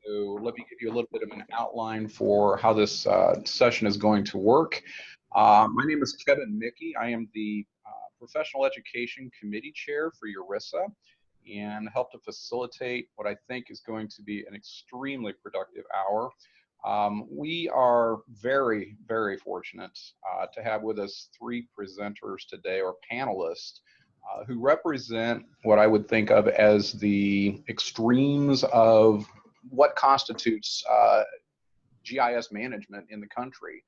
So let me give you a little bit of an outline for how this session is going to work. My name is Kevin Mickey. I am the Professional Education Committee Chair for URISA and help to facilitate what I think is going to be an extremely productive hour. We are very, very fortunate to have with us three presenters today, or panelists, who represent what I would think of as the extremes of what constitutes GIS management in the country.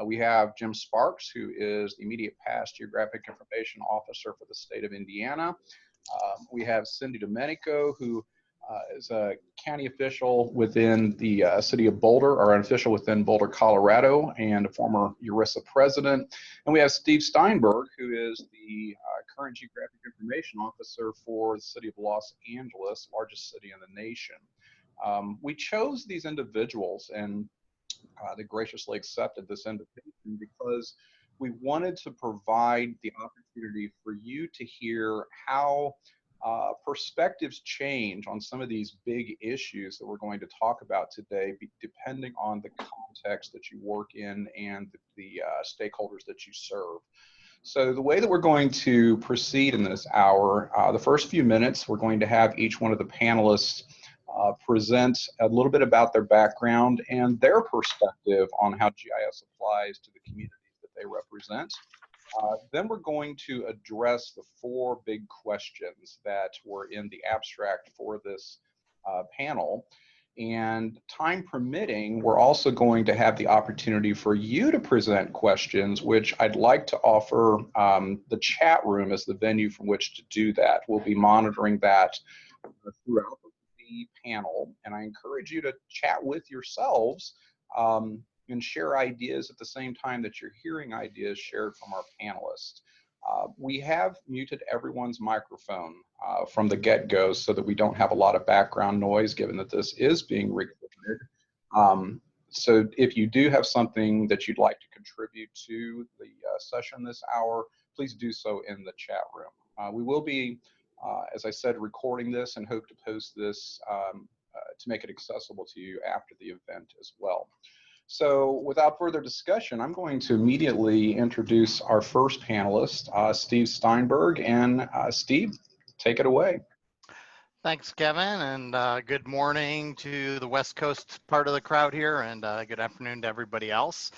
We have Jim Sparks, who is the immediate past Geographic Information Officer for the state of Indiana. We have Cindy Domenico, who is a county official within the city of Boulder, or an official within Boulder, Colorado, and a former URISA president. And we have Steve Steinberg, who is the current Geographic Information Officer for the city of Los Angeles, largest city in the nation. We chose these individuals, and they graciously accepted this invitation because we wanted to provide the opportunity for you to hear how perspectives change on some of these big issues that we're going to talk about today, depending on the context that you work in and the stakeholders that you serve. So the way that we're going to proceed in this hour, the first few minutes, we're going to have each one of the panelists present a little bit about their background and their perspective on how GIS applies to the communities that they represent. Then we're going to address the four big questions that were in the abstract for this panel. And time permitting, we're also going to have the opportunity for you to present questions, which I'd like to offer the chat room as the venue from which to do that. We'll be monitoring that throughout the panel, and I encourage you to chat with yourselves and share ideas at the same time that you're hearing ideas shared from our panelists. We have muted everyone's microphone from the get-go so that we don't have a lot of background noise, given that this is being recorded. So if you do have something that you'd like to contribute to the session this hour, please do so in the chat room. We will be, as I said, recording this and hope to post this to make it accessible to you after the event as well. So without further discussion, I'm going to immediately introduce our first panelist, Steve Steinberg. And Steve, take it away. Thanks, Kevin, and good morning to the West Coast part of the crowd here, and good afternoon to everybody else.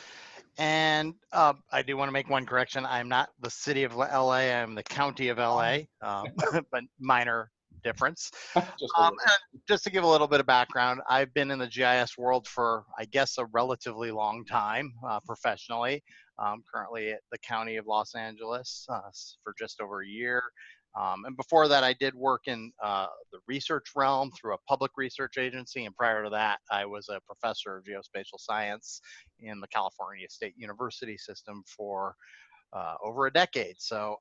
And I do want to make one correction. I'm not the city of LA, I'm the county of LA, but minor difference. Just to give a little bit of background, I've been in the GIS world for, I guess, a relatively long time professionally. Currently at the county of Los Angeles for just over a year. And before that, I did work in the research realm through a public research agency. And prior to that, I was a professor of geospatial science in the California State University system for over a decade. So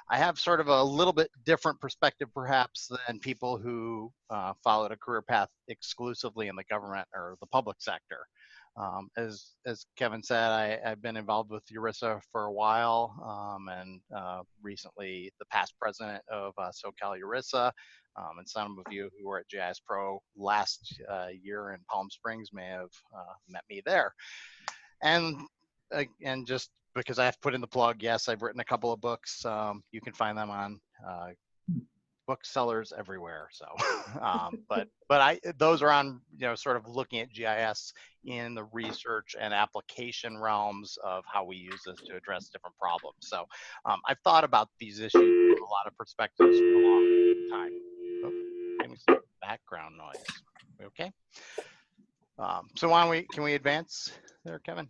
I have sort of a little bit different perspective, perhaps, than people who followed a career path exclusively in the government or the public sector. As Kevin said, I've been involved with URISA for a while, and recently the past president of SoCal URISA, and some of you who were at GIS Pro last year in Palm Springs may have met me there. And just because I have to put in the plug, yes, I've written a couple of books. You can find them on booksellers everywhere. So, but those are on, sort of looking at GIS in the research and application realms of how we use this to address different problems. So, I've thought about these issues from a lot of perspectives for a long time. Oh, getting some background noise. Okay. So can we advance there, Kevin?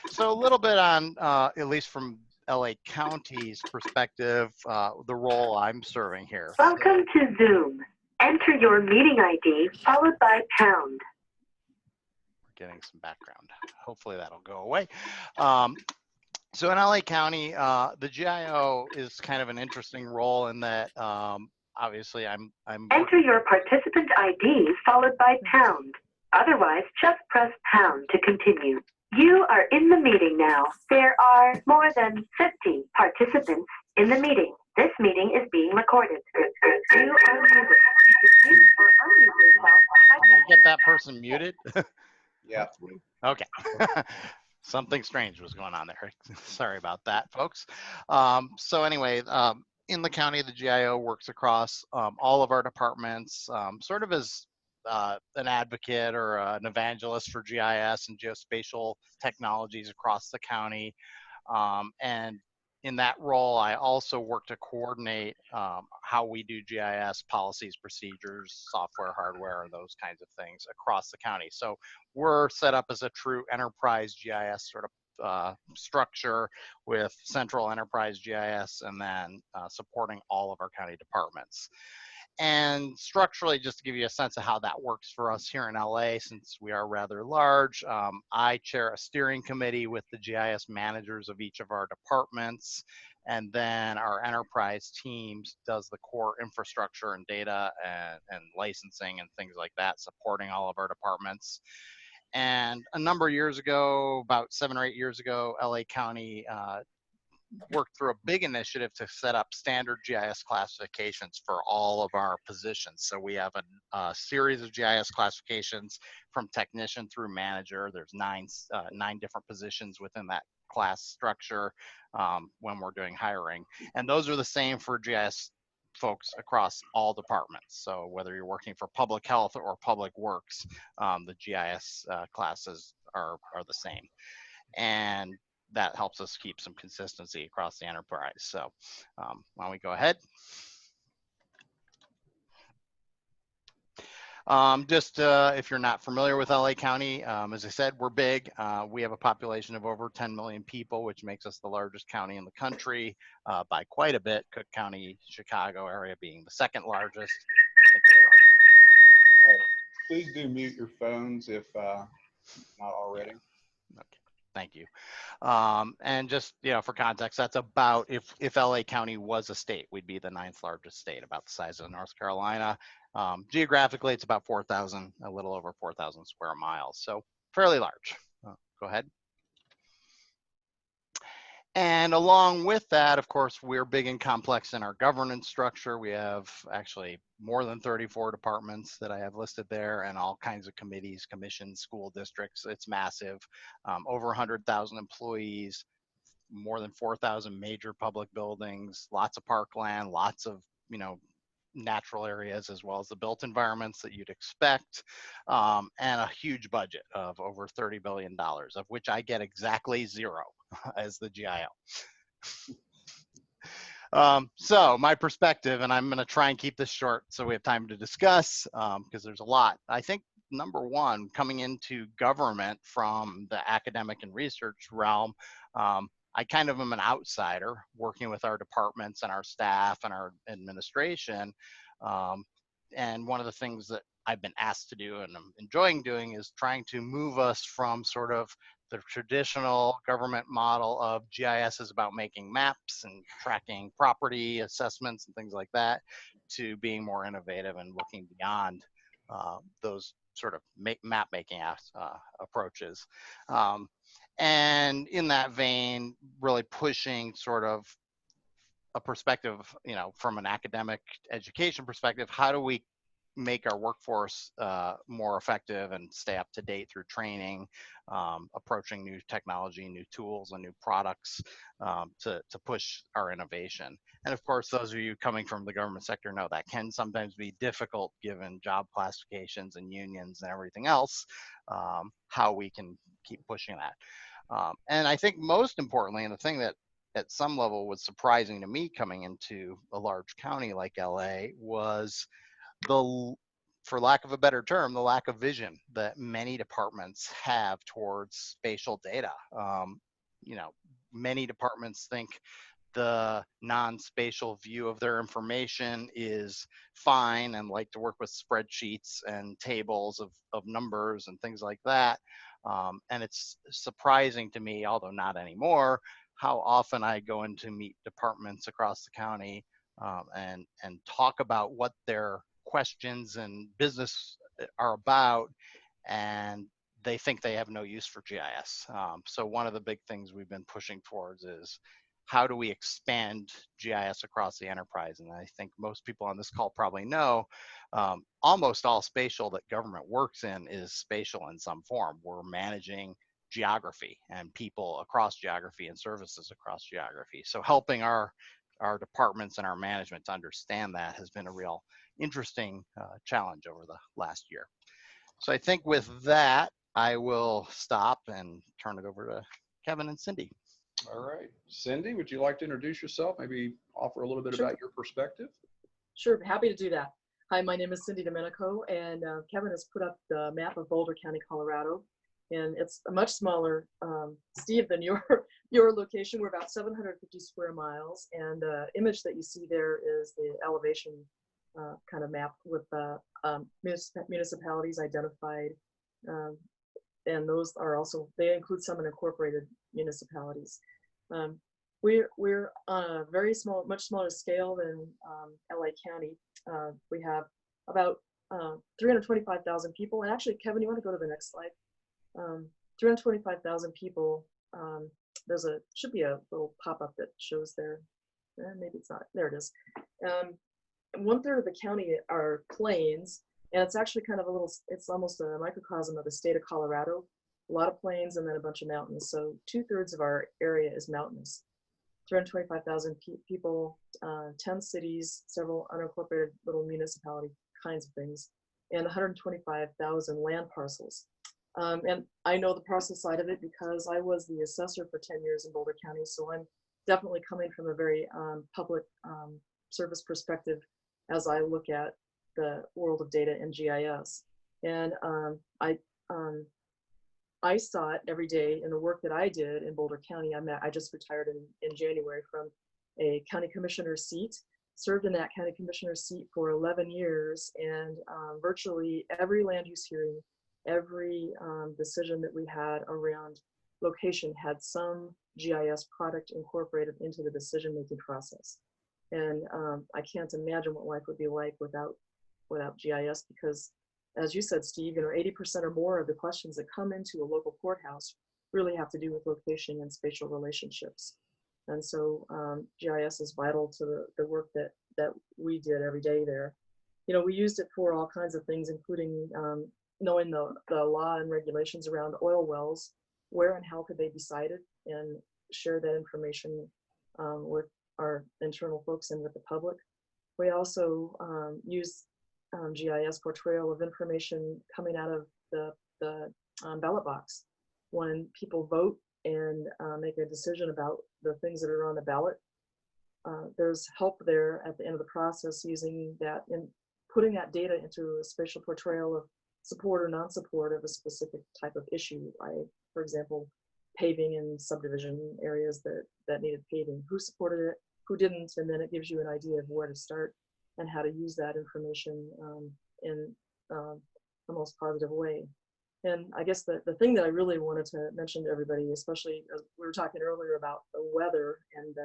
So a little bit on, at least from LA County's perspective, the role I'm serving here. Welcome to Zoom. Enter your meeting ID followed by pound. We're getting some background. Hopefully that'll go away. So in LA County, the GIO is kind of an interesting role in that, obviously I'm Enter your participant ID followed by pound. Otherwise, just press pound to continue. You are in the meeting now. There are more than 50 participants in the meeting. This meeting is being recorded. You are muted. To mute or unmute yourself, get that person muted? Yeah. Okay. Something strange was going on there. Sorry about that, folks. So anyway, in the county, the GIO works across all of our departments, sort of as an advocate or an evangelist for GIS and geospatial technologies across the county. And in that role, I also work to coordinate how we do GIS policies, procedures, software, hardware, and those kinds of things across the county. So we're set up as a true enterprise GIS sort of structure with central enterprise GIS and then supporting all of our county departments. And structurally, just to give you a sense of how that works for us here in LA, since we are rather large, I chair a steering committee with the GIS managers of each of our departments. And then our enterprise teams does the core infrastructure and data and licensing and things like that, supporting all of our departments. And a number of years ago, about 7 or 8 years ago, LA County worked through a big initiative to set up standard GIS classifications for all of our positions. So we have a series of GIS classifications from technician through manager. There's nine different positions within that class structure when we're doing hiring. And those are the same for GIS folks across all departments. So whether you're working for public health or public works, the GIS classes are the same. And that helps us keep some consistency across the enterprise. So why don't we go ahead? If you're not familiar with LA County, as I said, we're big. We have a population of over 10 million people, which makes us the largest county in the country by quite a bit. Cook County, Chicago area being the second largest. Please do mute your phones if not already. Okay, thank you. And just, for context, that's about, if LA County was a state, we'd be the 9th largest state, about the size of North Carolina. Geographically, it's about 4,000, a little over 4,000 square miles. So fairly large. Go ahead. And along with that, of course, we're big and complex in our governance structure. We have actually more than 34 departments that I have listed there and all kinds of committees, commissions, school districts. It's massive. Over 100,000 employees, more than 4,000 major public buildings, lots of parkland, lots of, natural areas as well as the built environments that you'd expect, and a huge budget of over $30 billion, of which I get exactly zero as the GIO. So my perspective, and I'm going to try and keep this short so we have time to discuss, because there's a lot. I think number one, coming into government from the academic and research realm, I kind of am an outsider working with our departments and our staff and our administration. And one of the things that I've been asked to do and I'm enjoying doing is trying to move us from sort of the traditional government model of GIS is about making maps and tracking property assessments and things like that, to being more innovative and looking beyond those sort of map making approaches. And in that vein, really pushing sort of a perspective, from an academic education perspective, how do we make our workforce more effective and stay up to date through training, approaching new technology, new tools, and new products to push our innovation. And of course, those of you coming from the government sector know that can sometimes be difficult given job classifications and unions and everything else, how we can keep pushing that. And I think most importantly, and the thing that at some level was surprising to me coming into a large county like LA was for lack of a better term, the lack of vision that many departments have towards spatial data. Many departments think the non-spatial view of their information is fine and like to work with spreadsheets and tables of numbers and things like that. And it's surprising to me, although not anymore, how often I go in to meet departments across the county and talk about what their questions and business are about, and they think they have no use for GIS. So one of the big things we've been pushing towards is how do we expand GIS across the enterprise? And I think most people on this call probably know almost all spatial that government works in is spatial in some form. We're managing geography and people across geography and services across geography. So helping our departments and our management to understand that has been a real interesting challenge over the last year. So I think with that, I will stop and turn it over to Kevin and Cindy. All right. Cindy, would you like to introduce yourself? Maybe offer a little bit Sure. about your perspective? Sure, happy to do that. Hi, my name is Cindy Domenico, and Kevin has put up the map of Boulder County, Colorado, and it's a much smaller, Steve, than your location. We're about 750 square miles, and the image that you see there is the elevation kind of map with municipalities identified, and those are also, they include some unincorporated municipalities. We're on a very small, much smaller scale than LA County. We have about 325,000 people. And actually, Kevin, you want to go to the next slide? 325,000 people. There's should be a little pop-up that shows there. Maybe it's not. There it is. 1/3 of the county are plains, and it's actually kind of it's almost a microcosm of the state of Colorado. A lot of plains and then a bunch of mountains. So 2/3 of our area is mountainous. 325,000 people, 10 cities, several unincorporated little municipality kinds of things, and 125,000 land parcels. And I know the parcel side of it because I was the assessor for 10 years in Boulder County, so I'm definitely coming from a very public service perspective as I look at the world of data and GIS. And I saw it every day in the work that I did in Boulder County. I just retired in January from a county commissioner seat, served in that county commissioner seat for 11 years, and virtually every land use hearing, every decision that we had around location had some GIS product incorporated into the decision-making process. And I can't imagine what life would be like without GIS, because as you said, Steve, 80% or more of the questions that come into a local courthouse really have to do with location and spatial relationships. And so GIS is vital to the work that we did every day there. We used it for all kinds of things, including knowing the law and regulations around oil wells, where and how could they be sited, and share that information with our internal folks and with the public. We also use GIS portrayal of information coming out of the ballot box. When people vote and make a decision about the things that are on the ballot, there's help there at the end of the process using that and putting that data into a spatial portrayal of support or non-support of a specific type of issue. For example, paving in subdivision areas that needed paving. Who supported it, who didn't, and then it gives you an idea of where to start and how to use that information in the most positive way. And I guess the thing that I really wanted to mention to everybody, especially as we were talking earlier about the weather and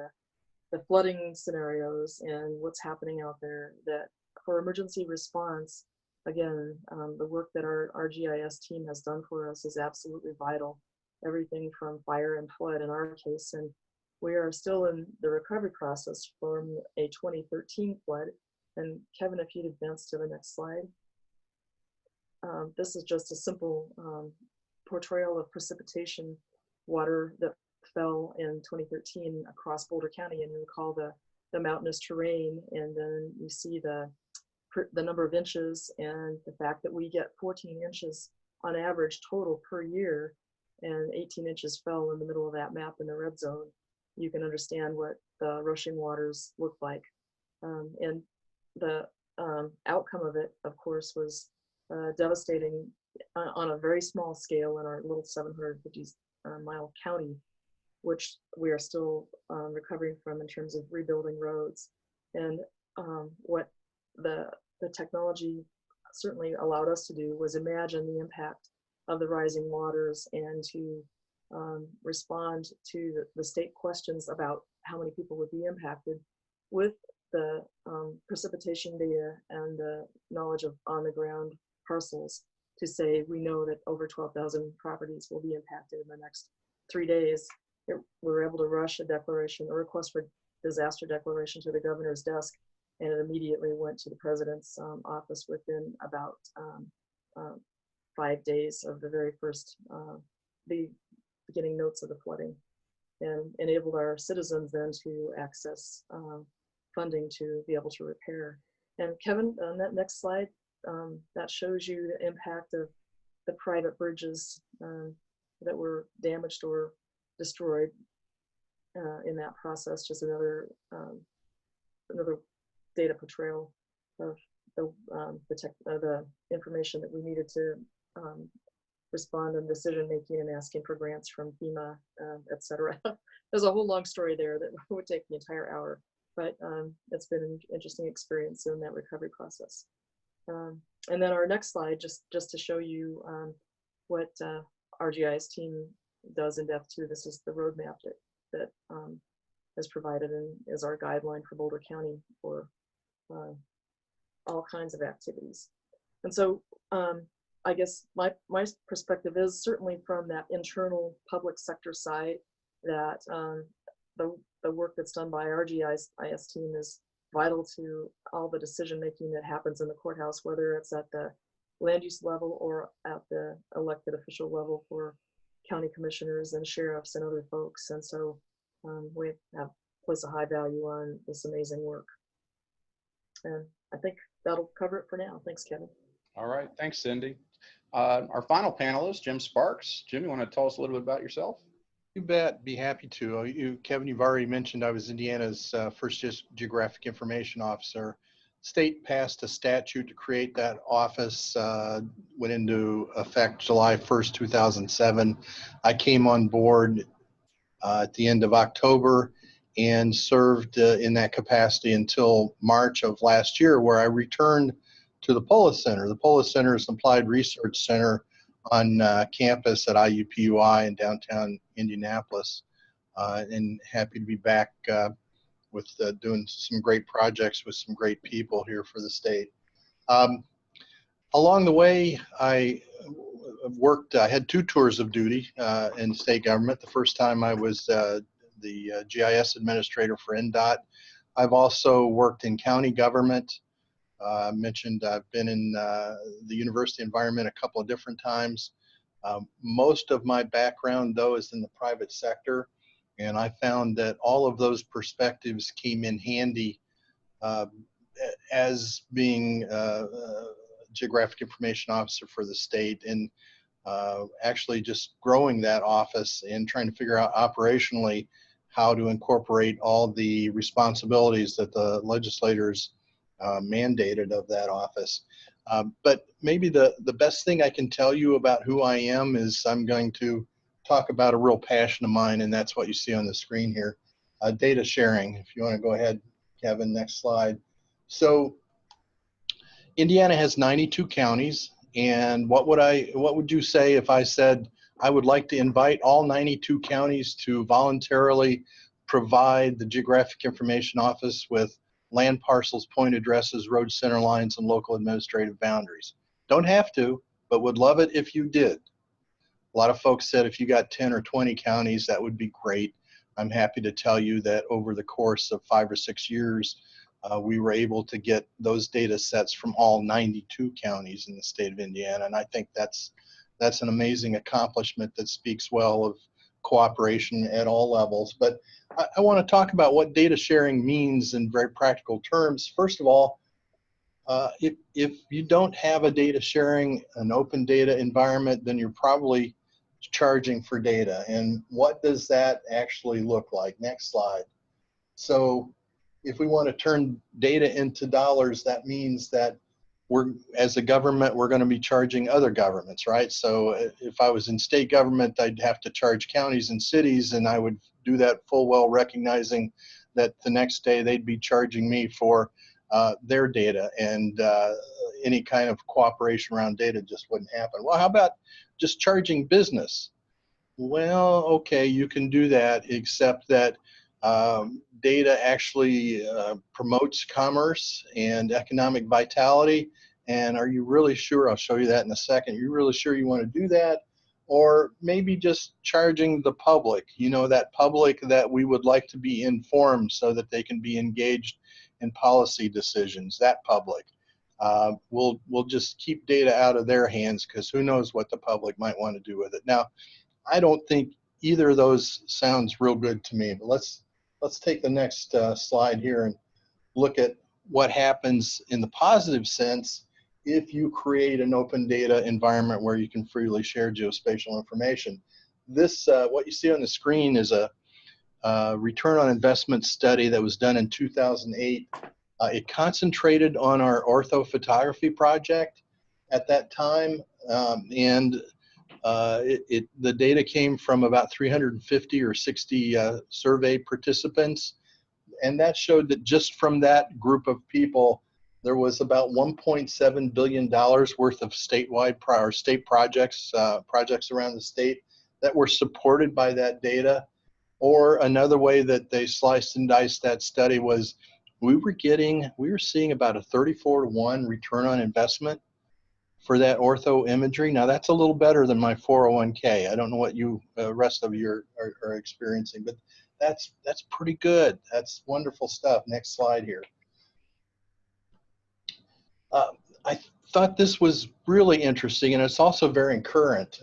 the flooding scenarios and what's happening out there, that for emergency response, again, the work that our GIS team has done for us is absolutely vital. Everything from fire and flood in our case, and we are still in the recovery process from a 2013 flood. And Kevin, if you'd advance to the next slide. This is just a simple portrayal of precipitation water that fell in 2013 across Boulder County, and you recall the mountainous terrain, and then you see the number of inches and the fact that we get 14 inches on average total per year, and 18 inches fell in the middle of that map in the red zone. You can understand what the rushing waters look like. And the outcome of it, of course, was devastating on a very small scale in our little 750 mile county, which we are still recovering from in terms of rebuilding roads. And what the technology certainly allowed us to do was imagine the impact of the rising waters and to respond to the state questions about how many people would be impacted with the precipitation data and the knowledge of on the ground parcels to say, we know that over 12,000 properties will be impacted in the next 3 days. we were able to rush a request for disaster declaration to the governor's desk, and it immediately went to the president's office within about 5 days of the very first, the beginning notes of the flooding, and enabled our citizens then to access funding to be able to repair. And Kevin, on that next slide, that shows you the impact of the private bridges that were damaged or destroyed in that process. Just another data portrayal of the information that we needed to respond in decision making and asking for grants from FEMA, etc. There's a whole long story there that would take the entire hour, but it's been an interesting experience in that recovery process. And then our next slide, just to show you what our GIS team does in depth too. This is the roadmap that is provided and is our guideline for Boulder County for all kinds of activities. And so I guess my perspective is certainly from that internal public sector side that the work that's done by our GIS team is vital to all the decision making that happens in the courthouse, whether it's at the land use level or at the elected official level for county commissioners and sheriffs and other folks. And so we have placed a high value on this amazing work. And I think that'll cover it for now. Thanks, Kevin. All right, thanks, Cindy. Our final panelist, Jim Sparks. Jim, you want to tell us a little bit about yourself? You bet, be happy to. Kevin, you've already mentioned I was Indiana's first Geographic Information Officer. State passed a statute to create that office, went into effect July 1st, 2007. I came on board at the end of October and served in that capacity until March of last year, where I returned to the Polis Center. The Polis Center is an applied research center on campus at IUPUI in downtown Indianapolis, and happy to be back with doing some great projects with some great people here for the state. Along the way, I had 2 tours of duty in state government. The first time I was the GIS administrator for NDOT. I've also worked in county government. Mentioned I've been in the university environment a couple of different times. Most of my background, though, is in the private sector, and I found that all of those perspectives came in handy as being a Geographic Information Officer for the state, and actually just growing that office and trying to figure out operationally how to incorporate all the responsibilities that the legislators mandated of that office. But maybe the best thing I can tell you about who I am is I'm going to talk about a real passion of mine, and that's what you see on the screen here. Data sharing. If you want to go ahead, Kevin, next slide. So Indiana has 92 counties, and what would you say if I said I would like to invite all 92 counties to voluntarily provide the Geographic Information Office with land parcels, point addresses, road center lines, and local administrative boundaries? Don't have to, but would love it if you did. A lot of folks said if you got 10 or 20 counties, that would be great. I'm happy to tell you that over the course of 5 or 6 years, we were able to get those data sets from all 92 counties in the state of Indiana. And I think that's an amazing accomplishment that speaks well of cooperation at all levels. But I want to talk about what data sharing means in very practical terms. First of all, if you don't have a data sharing, an open data environment, then you're probably charging for data. And what does that actually look like? Next slide. So if we want to turn data into dollars, that means that as a government, we're going to be charging other governments, right? So if I was in state government, I'd have to charge counties and cities, and I would do that full well recognizing that the next day they'd be charging me for their data, and any kind of cooperation around data just wouldn't happen. Well, how about just charging business? Well, okay, you can do that, except that data actually promotes commerce and economic vitality. And are you really sure? I'll show you that in a second. Are you really sure you want to do that? or maybe just charging the public, that public that we would like to be informed so that they can be engaged in policy decisions, that public. We'll just keep data out of their hands because who knows what the public might want to do with it. Now, I don't think either of those sounds real good to me, but let's take the next slide here and look at what happens in the positive sense if you create an open data environment where you can freely share geospatial information. This, what you see on the screen is a return on investment study that was done in 2008. It concentrated on our orthophotography project at that time, and the data came from about 350 or 60 survey participants, and that showed that just from that group of people, there was about $1.7 billion worth of statewide state projects around the state that were supported by that data. Or another way that they sliced and diced that study was we were seeing about a 34-to-1 return on investment for that ortho imagery. Now that's a little better than my 401k. I don't know what you rest of you are experiencing, but that's pretty good. That's wonderful stuff. Next slide here. I thought this was really interesting, and it's also very current.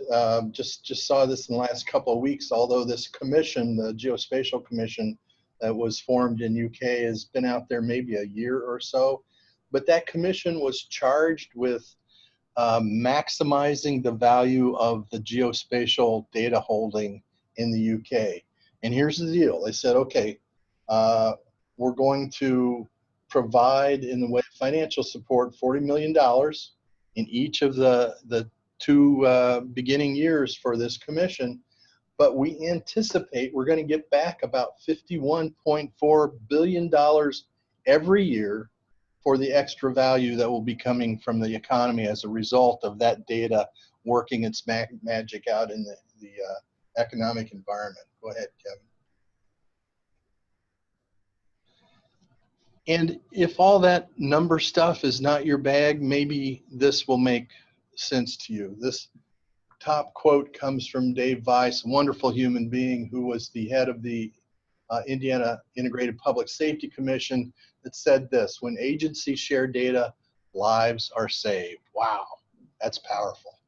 Just saw this in the last couple of weeks, although this commission, the Geospatial Commission that was formed in UK, has been out there maybe a year or so. But that commission was charged with maximizing the value of the geospatial data holding in the UK. And here's the deal. They said, okay, we're going to provide in the way of financial support $40 million in each of the two beginning years for this commission, but we anticipate we're going to get back about $51.4 billion every year for the extra value that will be coming from the economy as a result of that data working its magic out in the economic environment. Go ahead, Kevin. And if all that number stuff is not your bag, maybe this will make sense to you. This top quote comes from Dave Weiss, a wonderful human being who was the head of the Indiana Integrated Public Safety Commission, that said this: when agencies share data, lives are saved. Wow, that's powerful.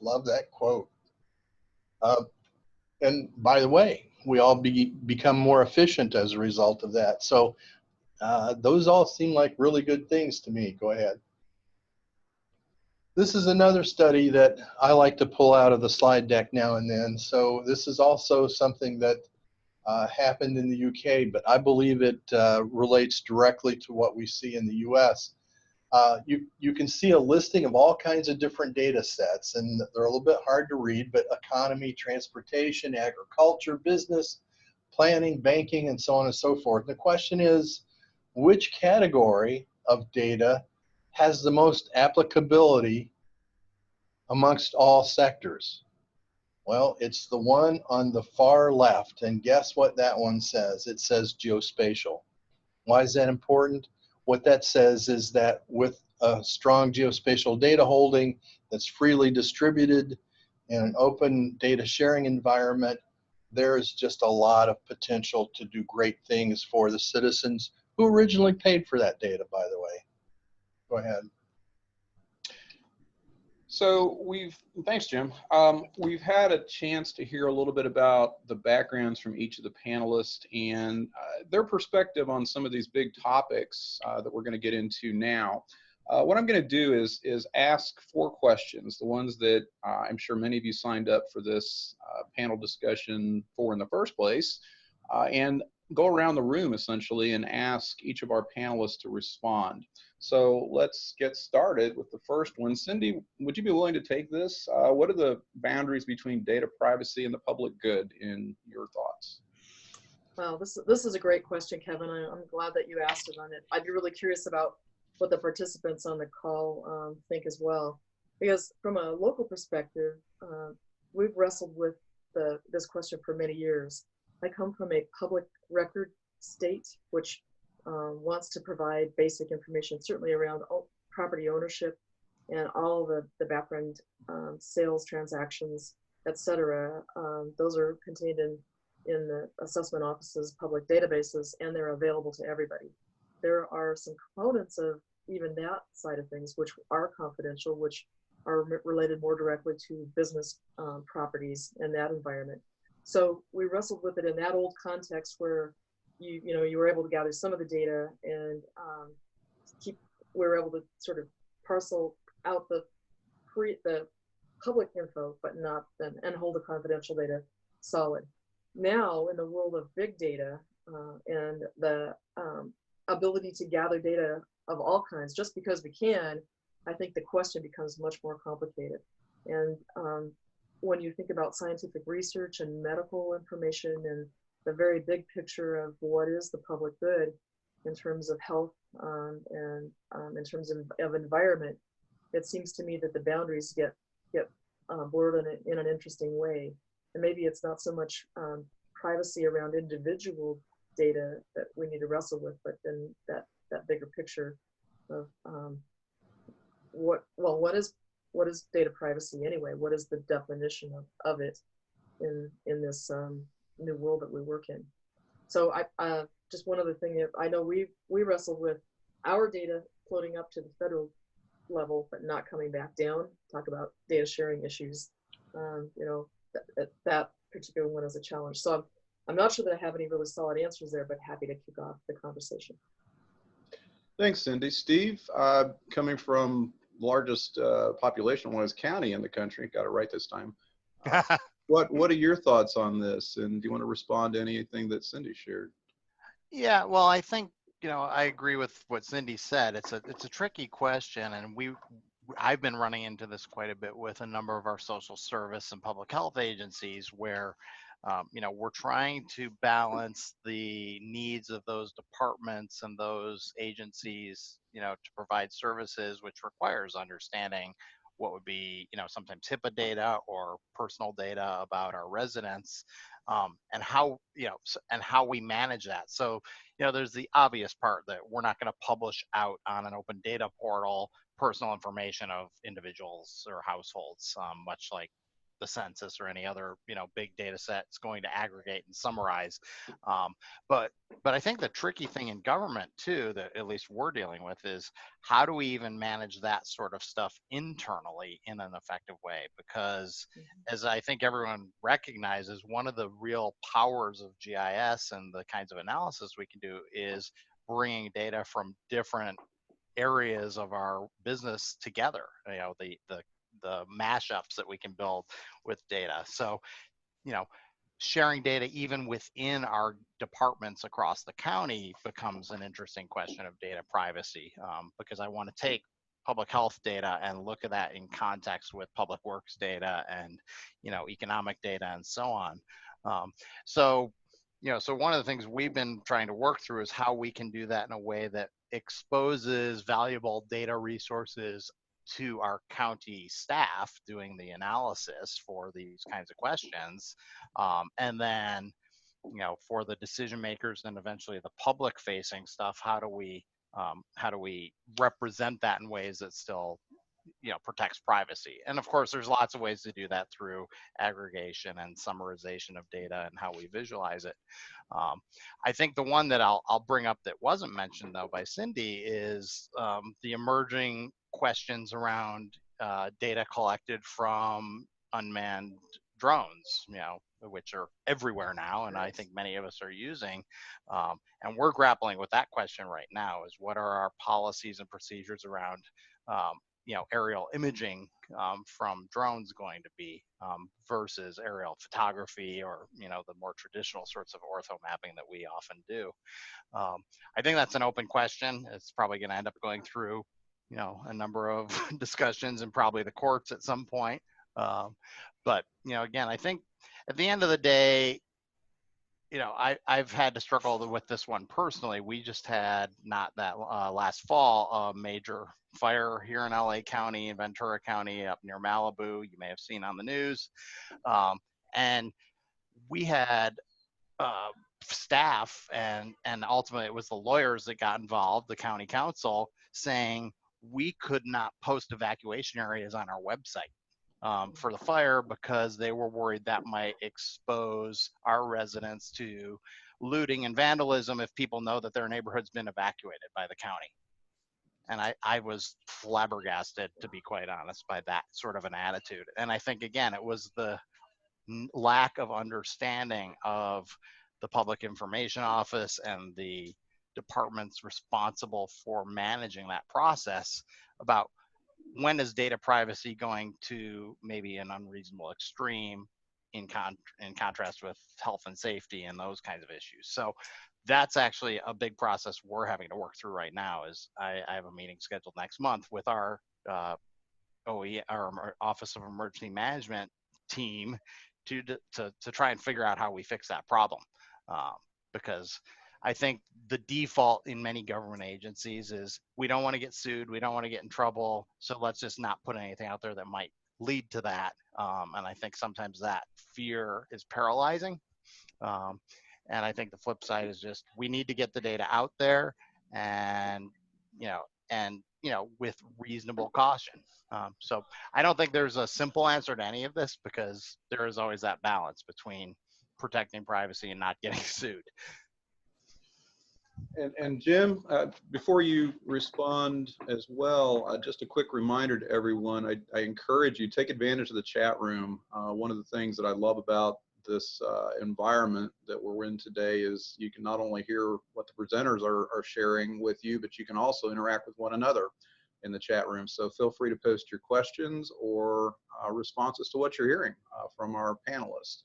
Love that quote. And by the way, we all become more efficient as a result of that. So those all seem like really good things to me. Go ahead. This is another study that I like to pull out of the slide deck now and then. So this is also something that happened in the UK, but I believe it relates directly to what we see in the US. You can see a listing of all kinds of different data sets, and they're a little bit hard to read, but economy, transportation, agriculture, business, planning, banking, and so on and so forth. The question is, which category of data has the most applicability amongst all sectors? Well, it's the one on the far left, and guess what that one says? It says geospatial. Why is that important? What that says is that with a strong geospatial data holding that's freely distributed in an open data sharing environment, there is just a lot of potential to do great things for the citizens who originally paid for that data, by the way. Go ahead. So thanks, Jim. We've had a chance to hear a little bit about the backgrounds from each of the panelists and their perspective on some of these big topics that we're going to get into now. What I'm going to do is ask 4 questions, the ones that I'm sure many of you signed up for this panel discussion for in the first place, and go around the room essentially and ask each of our panelists to respond. So let's get started with the first one. Cindy, would you be willing to take this? What are the boundaries between data privacy and the public good in your thoughts? Well, this is a great question, Kevin. I'm glad that you asked it on it. I'd be really curious about what the participants on the call think as well. Because from a local perspective, we've wrestled with this question for many years. I come from a public record state, which wants to provide basic information, certainly around property ownership, and all the background sales transactions, etc. Those are contained in the assessment office's public databases, and they're available to everybody. There are some components of even that side of things which are confidential, which are related more directly to business properties and that environment. So we wrestled with it in that old context where you were able to gather some of the data and we were able to sort of parcel out the public info, but not and hold the confidential data solid. Now, in the world of big data and the ability to gather data of all kinds, just because we can, I think the question becomes much more complicated. And when you think about scientific research and medical information and the very big picture of what is the public good in terms of health and in terms of environment, it seems to me that the boundaries get blurred in an interesting way. And maybe it's not so much privacy around individual data that we need to wrestle with, but then that bigger picture of what is data privacy anyway? What is the definition of it in this new world that we work in? So I just one other thing, I know we wrestled with our data floating up to the federal level, but not coming back down. Talk about data sharing issues. That particular one is a challenge. So I'm not sure that I have any really solid answers there, but happy to kick off the conversation. Thanks, Cindy. Steve, coming from largest population-wise county in the country, got it right this time. What are your thoughts on this? And do you want to respond to anything that Cindy shared? Yeah, well, I think, I agree with what Cindy said. It's a tricky question, and I've been running into this quite a bit with a number of our social service and public health agencies where, we're trying to balance the needs of those departments and those agencies, to provide services, which requires understanding what would be, sometimes HIPAA data or personal data about our residents, and how we manage that. So, there's the obvious part that we're not going to publish out on an open data portal personal information of individuals or households, much like the census or any other big data set is going to aggregate and summarize. But I think the tricky thing in government too, that at least we're dealing with, is how do we even manage that sort of stuff internally in an effective way? Because as I think everyone recognizes, one of the real powers of GIS and the kinds of analysis we can do is bringing data from different areas of our business together, the mashups that we can build with data. So, sharing data even within our departments across the county becomes an interesting question of data privacy, because I want to take public health data and look at that in context with public works data and, economic data and so on. So one of the things we've been trying to work through is how we can do that in a way that exposes valuable data resources to our county staff doing the analysis for these kinds of questions. And then, for the decision makers and eventually the public facing stuff, how do we represent that in ways that still protects privacy? And of course, there's lots of ways to do that through aggregation and summarization of data and how we visualize it. I think the one that I'll bring up that wasn't mentioned though by Cindy is the emerging questions around data collected from unmanned drones, which are everywhere now, and I think many of us are using. And we're grappling with that question right now: is what are our policies and procedures around aerial imaging from drones going to be versus aerial photography or the more traditional sorts of ortho mapping that we often do. I think that's an open question. It's probably going to end up going through a number of discussions and probably the courts at some point. But again, I think at the end of the day, I've had to struggle with this one personally. We just had, not that last fall, a major fire here in LA County and Ventura County up near Malibu. You may have seen on the news. And we had staff and ultimately it was the lawyers that got involved, the county council, saying, we could not post evacuation areas on our website for the fire because they were worried that might expose our residents to looting and vandalism if people know that their neighborhood's been evacuated by the county. And I was flabbergasted, to be quite honest, by that sort of an attitude. And I think, again, it was the lack of understanding of the Public Information Office and the departments responsible for managing that process about when is data privacy going to maybe an unreasonable extreme in contrast with health and safety and those kinds of issues. So that's actually a big process we're having to work through right now. Is I have a meeting scheduled next month with our OE, our Office of Emergency Management team to try and figure out how we fix that problem. Because I think the default in many government agencies is we don't want to get sued, we don't want to get in trouble, so let's just not put anything out there that might lead to that. And I think sometimes that fear is paralyzing. And I think the flip side is just we need to get the data out there, and with reasonable caution. So I don't think there's a simple answer to any of this, because there is always that balance between protecting privacy and not getting sued. And Jim, before you respond as well, just a quick reminder to everyone, I encourage you, take advantage of the chat room. One of the things that I love about this environment that we're in today is you can not only hear what the presenters are sharing with you, but you can also interact with one another in the chat room. So feel free to post your questions or responses to what you're hearing from our panelists.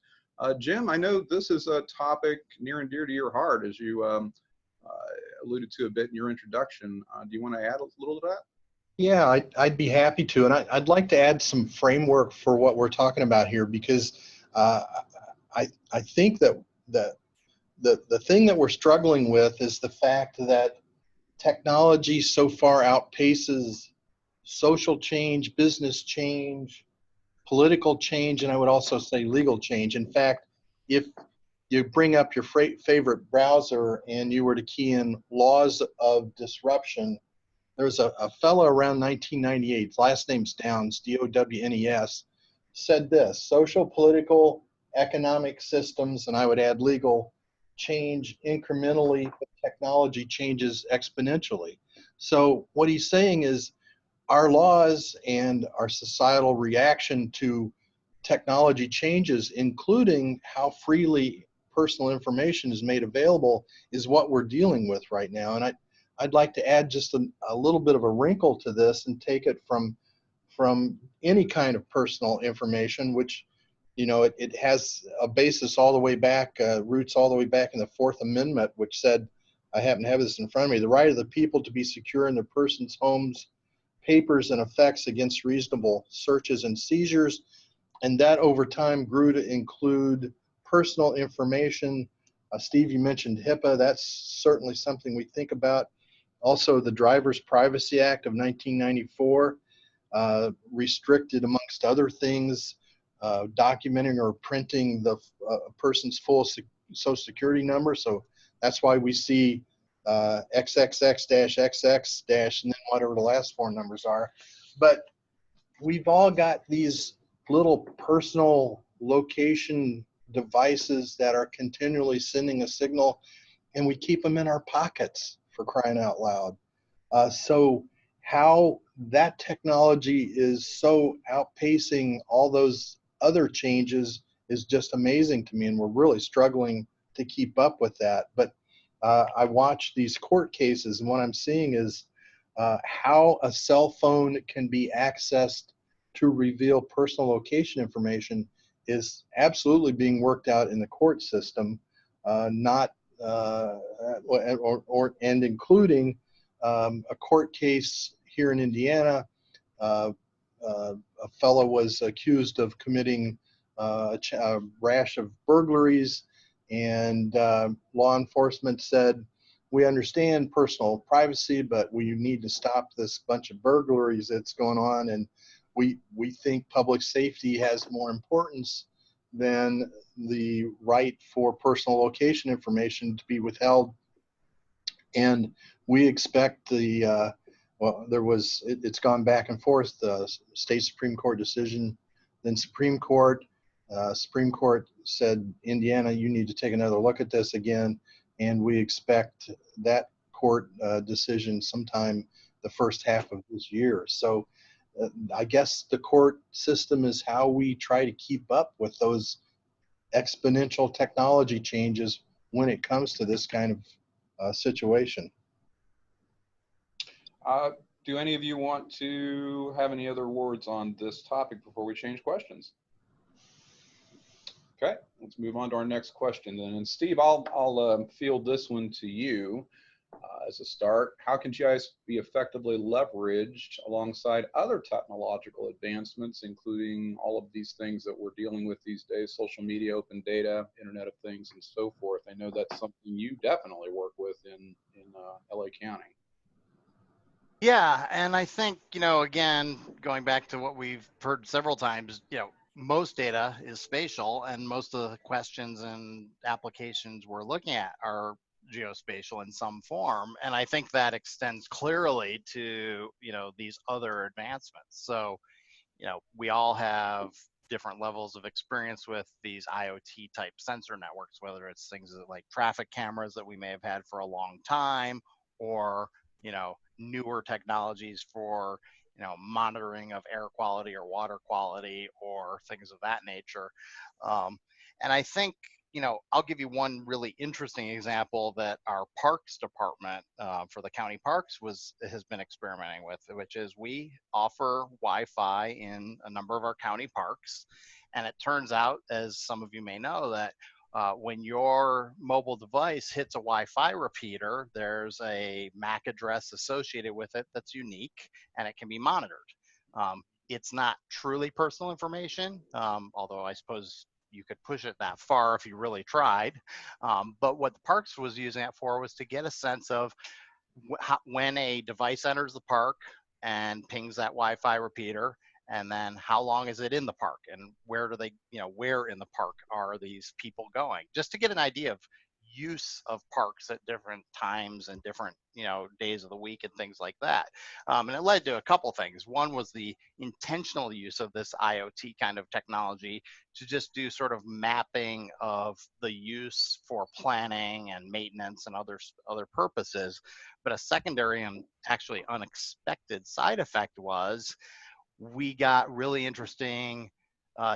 Jim, I know this is a topic near and dear to your heart, as you alluded to a bit in your introduction. Do you want to add a little to that? Yeah, I'd be happy to. And I'd like to add some framework for what we're talking about here, because I think that the thing that we're struggling with is the fact that technology so far outpaces social change, business change, political change, and I would also say legal change. In fact, if you bring up your favorite browser and you were to key in laws of disruption, there's a fellow around 1998, his last name's Downes, D-O-W-N-E-S, said this: social, political, economic systems, and I would add legal, change incrementally, but technology changes exponentially. So what he's saying is our laws and our societal reaction to technology changes, including how freely personal information is made available, is what we're dealing with right now. And I'd like to add just a little bit of a wrinkle to this and take it from any kind of personal information, which, you know, it has a basis all the way back, roots all the way back in the Fourth Amendment, which said, I happen to have this in front of me, the right of the people to be secure in their persons, homes, papers, and effects against reasonable searches and seizures. And that over time grew to include personal information. Steve, you mentioned HIPAA. That's certainly something we think about. Also, the Driver's Privacy Act of 1994 restricted, amongst other things, documenting or printing the person's full social security number. So that's why we see XXX-XX- and then whatever the last four numbers are. But we've all got these little personal location devices that are continually sending a signal, and we keep them in our pockets, for crying out loud. So how that technology is so outpacing all those other changes is just amazing to me, and we're really struggling to keep up with that. But I watch these court cases, and what I'm seeing is how a cell phone can be accessed to reveal personal location information is absolutely being worked out in the court system, and including a court case here in Indiana. A fellow was accused of committing a rash of burglaries, and law enforcement said, we understand personal privacy, but we need to stop this bunch of burglaries that's going on, and we think public safety has more importance than the right for personal location information to be withheld. And we expect the well, it's gone back and forth, the state Supreme Court decision, then Supreme Court. Supreme Court said, Indiana, you need to take another look at this again, and we expect that court decision sometime the first half of this year. So I guess the court system is how we try to keep up with those exponential technology changes when it comes to this kind of situation. Do any of you want to have any other words on this topic before we change questions? Okay, let's move on to our next question then. And Steve, I'll field this one to you as a start. How can GIS be effectively leveraged alongside other technological advancements, including all of these things that we're dealing with these days, social media, open data, Internet of Things, and so forth? I know that's something you definitely work with in LA County. Yeah, and I think, again, going back to what we've heard several times, most data is spatial, and most of the questions and applications we're looking at are geospatial in some form. And I think that extends clearly to, these other advancements. So, we all have different levels of experience with these IoT type sensor networks, whether it's things like traffic cameras that we may have had for a long time, or newer technologies for monitoring of air quality or water quality or things of that nature. And I think I'll give you one really interesting example that our parks department for the county parks has been experimenting with, which is we offer Wi-Fi in a number of our county parks. And it turns out, as some of you may know, that when your mobile device hits a Wi-Fi repeater, there's a MAC address associated with it that's unique, and it can be monitored. It's not truly personal information, although I suppose you could push it that far if you really tried. But what the parks was using it for was to get a sense of when a device enters the park and pings that Wi-Fi repeater, and then how long is it in the park, and where do they, where in the park are these people going, just to get an idea of use of parks at different times and different, days of the week and things like that. And it led to a couple things. One was the intentional use of this IoT kind of technology to just do sort of mapping of the use for planning and maintenance and other purposes. But a secondary and actually unexpected side effect was we got really interesting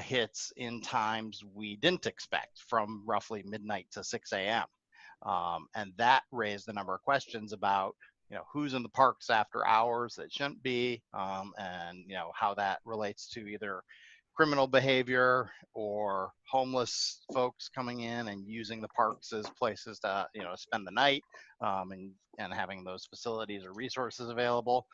hits in times we didn't expect, from roughly midnight to 6 a.m. And that raised a number of questions about, who's in the parks after hours that shouldn't be, and, how that relates to either criminal behavior or homeless folks coming in and using the parks as places to, spend the night, and having those facilities or resources available.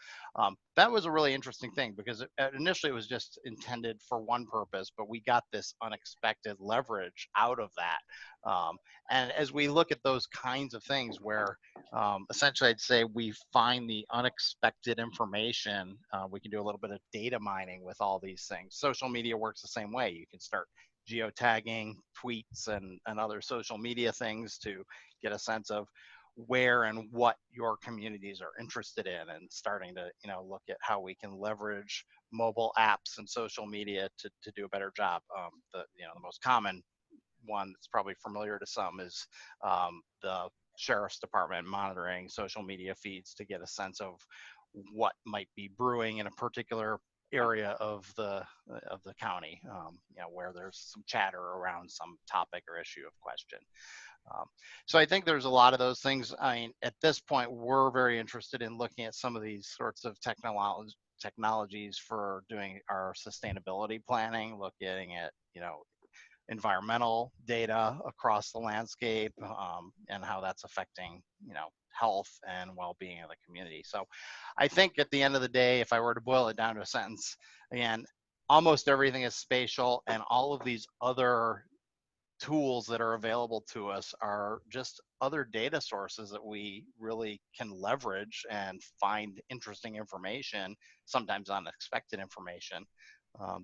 That was a really interesting thing, because initially it was just intended for one purpose, but we got this unexpected leverage out of that. And as we look at those kinds of things where essentially I'd say we find the unexpected information, we can do a little bit of data mining with all these things. Social media works the same way. You can start geotagging tweets and other social media things to get a sense of where and what your communities are interested in, and starting to look at how we can leverage mobile apps and social media to do a better job. The most common one that's probably familiar to some is the sheriff's department monitoring social media feeds to get a sense of what might be brewing in a particular area of the county, where there's some chatter around some topic or issue of question. So I think there's a lot of those things. I mean, at this point, we're very interested in looking at some of these sorts of technologies for doing our sustainability planning, looking at, environmental data across the landscape, and how that's affecting, health and well-being of the community. So I think at the end of the day, if I were to boil it down to a sentence, again, almost everything is spatial, and all of these other tools that are available to us are just other data sources that we really can leverage and find interesting information, sometimes unexpected information,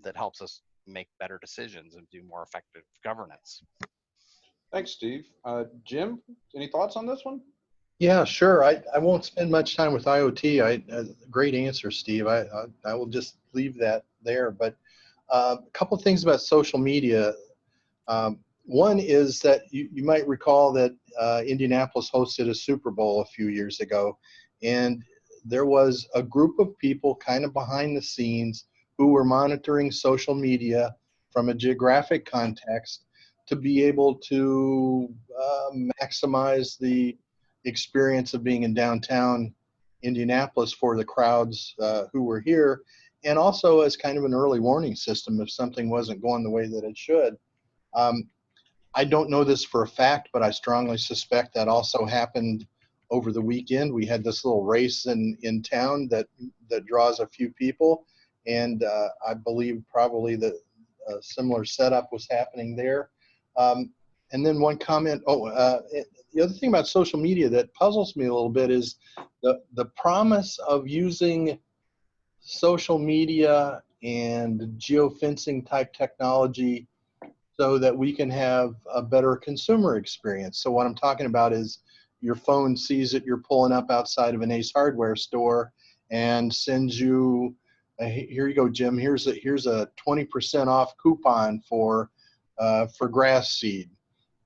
that helps us make better decisions and do more effective governance. Thanks, Steve. Jim, any thoughts on this one? Yeah, sure. I won't spend much time with IoT. Great answer, Steve. I will just leave that there. But a couple things about social media. One is that you might recall that Indianapolis hosted a Super Bowl a few years ago, and there was a group of people kind of behind the scenes who were monitoring social media from a geographic context to be able to maximize the experience of being in downtown Indianapolis for the crowds who were here, and also as kind of an early warning system if something wasn't going the way that it should. Um, I don't know this for a fact, but I strongly suspect that also happened over the weekend. We had this little race in town that draws a few people, and I believe probably that a similar setup was happening there. And then one comment. The other thing about social media that puzzles me a little bit is the promise of using social media and geofencing type technology so that we can have a better consumer experience. So what I'm talking about is your phone sees that you're pulling up outside of an Ace Hardware store and sends you, here you go, Jim. Here's a 20% off coupon for grass seed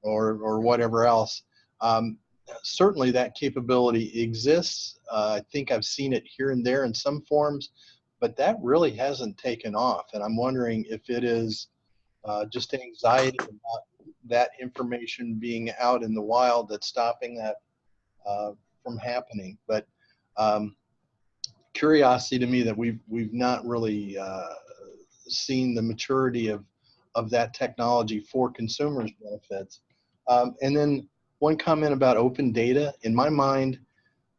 or whatever else. Certainly that capability exists. I think I've seen it here and there in some forms, but that really hasn't taken off. And I'm wondering if it is just anxiety about that information being out in the wild that's stopping that from happening. But curiosity to me that we've not really seen the maturity of that technology for consumers' benefits. And then one comment about open data. In my mind,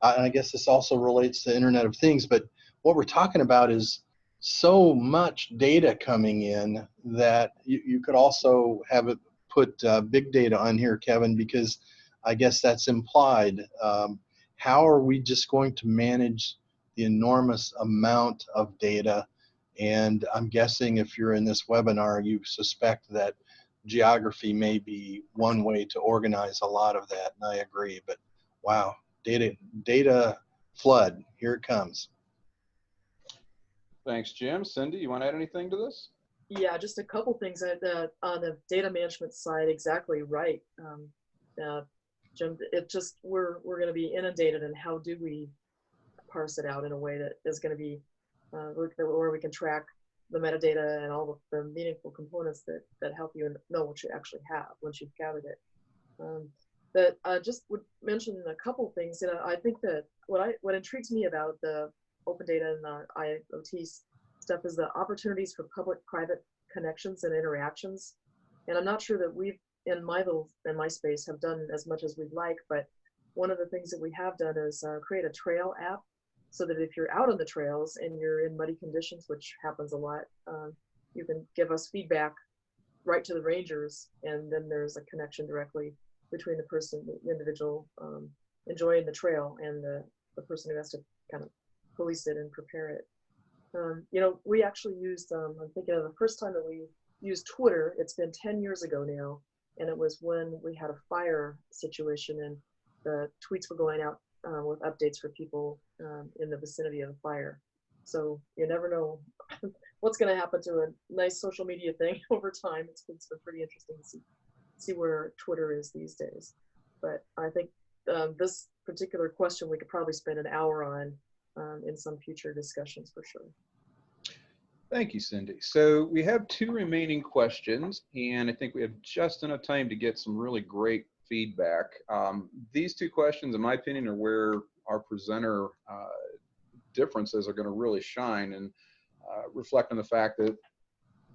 and I guess this also relates to Internet of Things, but what we're talking about is so much data coming in that you could also have it put big data on here, Kevin, because I guess that's implied. How are we just going to manage the enormous amount of data? And I'm guessing if you're in this webinar, you suspect that geography may be one way to organize a lot of that, and I agree. But wow, data flood, here it comes. Thanks, Jim. Cindy, you want to add anything to this? Yeah, just a couple things on the data management side. Exactly right, Jim. It just we're going to be inundated, and how do we parse it out in a way that is going to be where we can track the metadata and all the meaningful components that help you know what you actually have once you've gathered it. That I just would mention a couple things. You know, I think that what intrigues me about the open data and the IoT stuff is the opportunities for public-private connections and interactions. And I'm not sure that we've, in my space, have done as much as we'd like, but one of the things that we have done is create a trail app so that if you're out on the trails and you're in muddy conditions, which happens a lot, you can give us feedback right to the rangers, and then there's a connection directly between the individual enjoying the trail and the person who has to kind of police it and prepare it. You know, we actually used, I'm thinking of the first time that we used Twitter. It's been 10 years ago now, and it was when we had a fire situation and the tweets were going out with updates for people in the vicinity of the fire. So you never know what's going to happen to a nice social media thing over time. It's been pretty interesting to see where Twitter is these days. But I think this particular question we could probably spend an hour on in some future discussions for sure. Thank you, Cindy. So we have 2 remaining questions, and I think we have just enough time to get some really great feedback. These 2 questions, in my opinion, are where our presenter differences are going to really shine and reflect on the fact that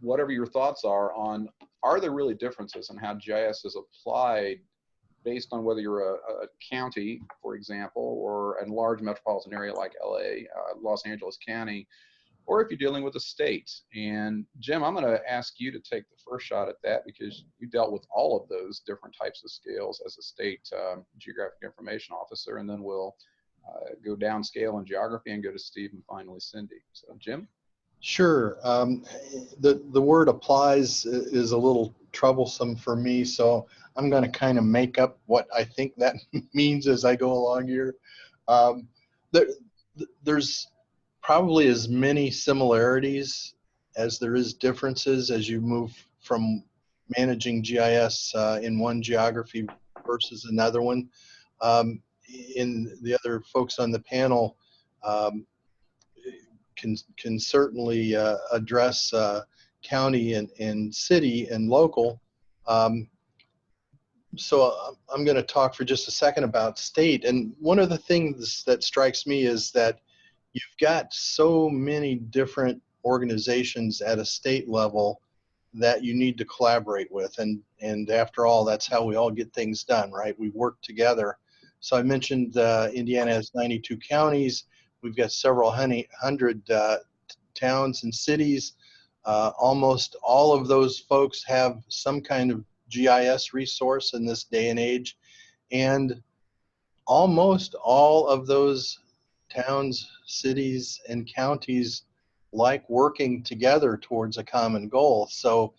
whatever your thoughts are there really differences in how GIS is applied based on whether you're a county, for example, or a large metropolitan area like LA, Los Angeles County, or if you're dealing with a state. And Jim, I'm going to ask you to take the first shot at that because you dealt with all of those different types of scales as a state geographic information officer, and then we'll go downscale in geography and go to Steve and finally Cindy. So Jim? Sure. The word applies is a little troublesome for me, so I'm going to kind of make up what I think that means as I go along here. There, there's probably as many similarities as there is differences as you move from managing GIS in one geography versus another one. In the other folks on the panel can certainly address county and city and local. So I'm going to talk for just a second about state. And one of the things that strikes me is that you've got so many different organizations at a state level that you need to collaborate with. And after all, that's how we all get things done, right? We work together. So I mentioned Indiana has 92 counties. We've got several hundred towns and cities. Almost all of those folks have some kind of GIS resource in this day and age. And almost all of those towns, cities, and counties like working together towards a common goal. So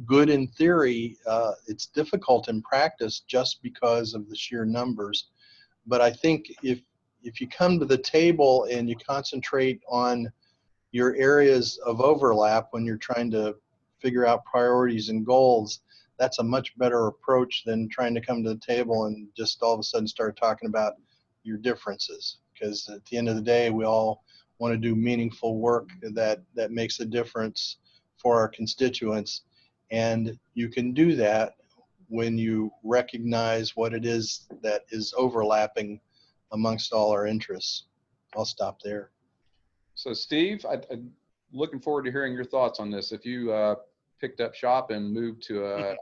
good in theory, it's difficult in practice just because of the sheer numbers. But I think if you come to the table and you concentrate on your areas of overlap when you're trying to figure out priorities and goals, that's a much better approach than trying to come to the table and just all of a sudden start talking about your differences. Because at the end of the day, we all want to do meaningful work that makes a difference for our constituents. And you can do that when you recognize what it is that is overlapping amongst all our interests. I'll stop there. So Steve, I'm looking forward to hearing your thoughts on this. If you picked up shop and moved to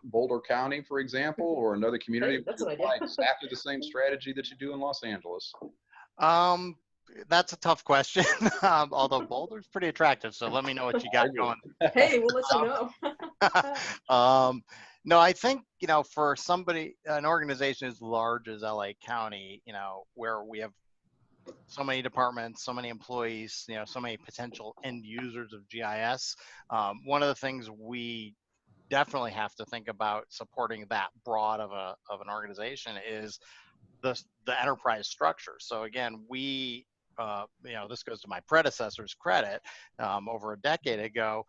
Boulder County, for example, or another community, Hey, that's would an you idea. apply exactly the same strategy that you do in Los Angeles? That's a tough question. Although Boulder's pretty attractive, so let me know what you got going. Hey, we'll let you know. No, I think, for an organization as large as LA County, where we have so many departments, so many employees, so many potential end users of GIS. One of the things we definitely have to think about supporting that broad of an organization is the enterprise structure. So again, this goes to my predecessor's credit, over a decade ago,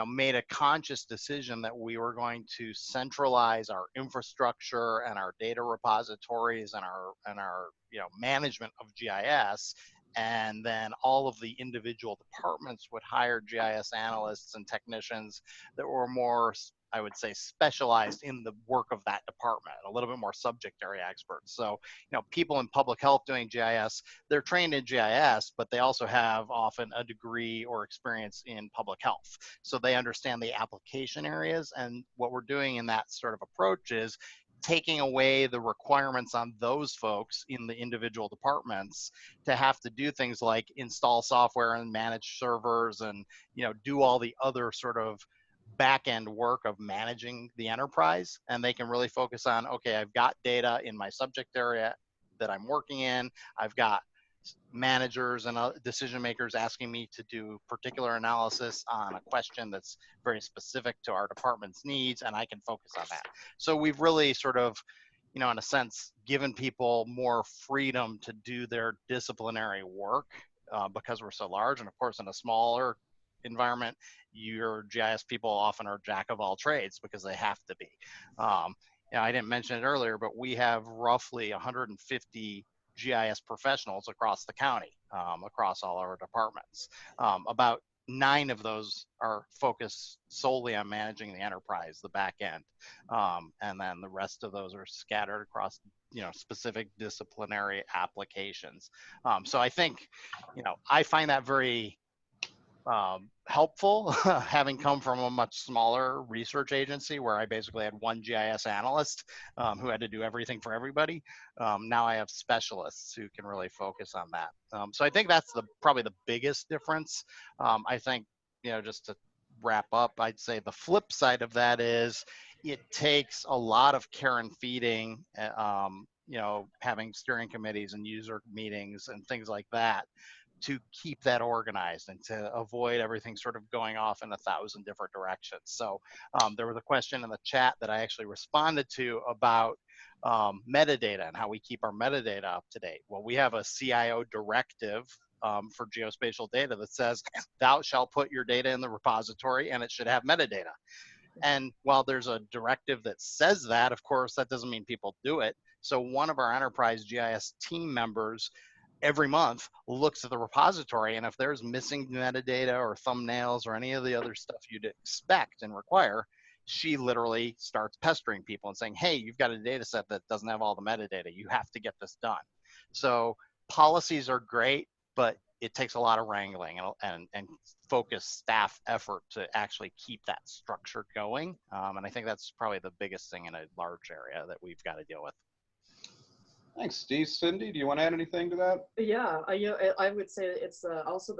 made a conscious decision that we were going to centralize our infrastructure and our data repositories and our management of GIS. And then all of the individual departments would hire GIS analysts and technicians that were more, I would say, specialized in the work of that department, a little bit more subject area experts. So, people in public health doing GIS, they're trained in GIS, but they also have often a degree or experience in public health. So they understand the application areas. And what we're doing in that sort of approach is taking away the requirements on those folks in the individual departments to have to do things like install software and manage servers and, do all the other sort of back-end work of managing the enterprise. And they can really focus on, okay, I've got data in my subject area that I'm working in. I've got managers and decision makers asking me to do particular analysis on a question that's very specific to our department's needs, and I can focus on that. So we've really sort of, in a sense, given people more freedom to do their disciplinary work because we're so large. And of course, in a smaller environment, your GIS people often are jack of all trades because they have to be. I didn't mention it earlier, but we have roughly 150 GIS professionals across the county, across all our departments. About 9 of those are focused solely on managing the enterprise, the back end. And then the rest of those are scattered across, specific disciplinary applications. So I think, I find that very helpful, having come from a much smaller research agency where I basically had one GIS analyst who had to do everything for everybody. Now I have specialists who can really focus on that. So I think that's probably the biggest difference. I think, just to wrap up, I'd say the flip side of that is it takes a lot of care and feeding, having steering committees and user meetings and things like that to keep that organized and to avoid everything sort of going off in 1,000 different directions. So there was a question in the chat that I actually responded to about metadata and how we keep our metadata up to date. Well, we have a CIO directive for geospatial data that says, thou shalt put your data in the repository and it should have metadata. And while there's a directive that says that, of course, that doesn't mean people do it. So one of our enterprise GIS team members every month looks at the repository, and if there's missing metadata or thumbnails or any of the other stuff you'd expect and require, she literally starts pestering people and saying, hey, you've got a data set that doesn't have all the metadata. You have to get this done. So policies are great, but it takes a lot of wrangling and focused staff effort to actually keep that structure going. And I think that's probably the biggest thing in a large area that we've got to deal with. Thanks, Steve. Cindy, do you want to add anything to that? Yeah, I would say it's also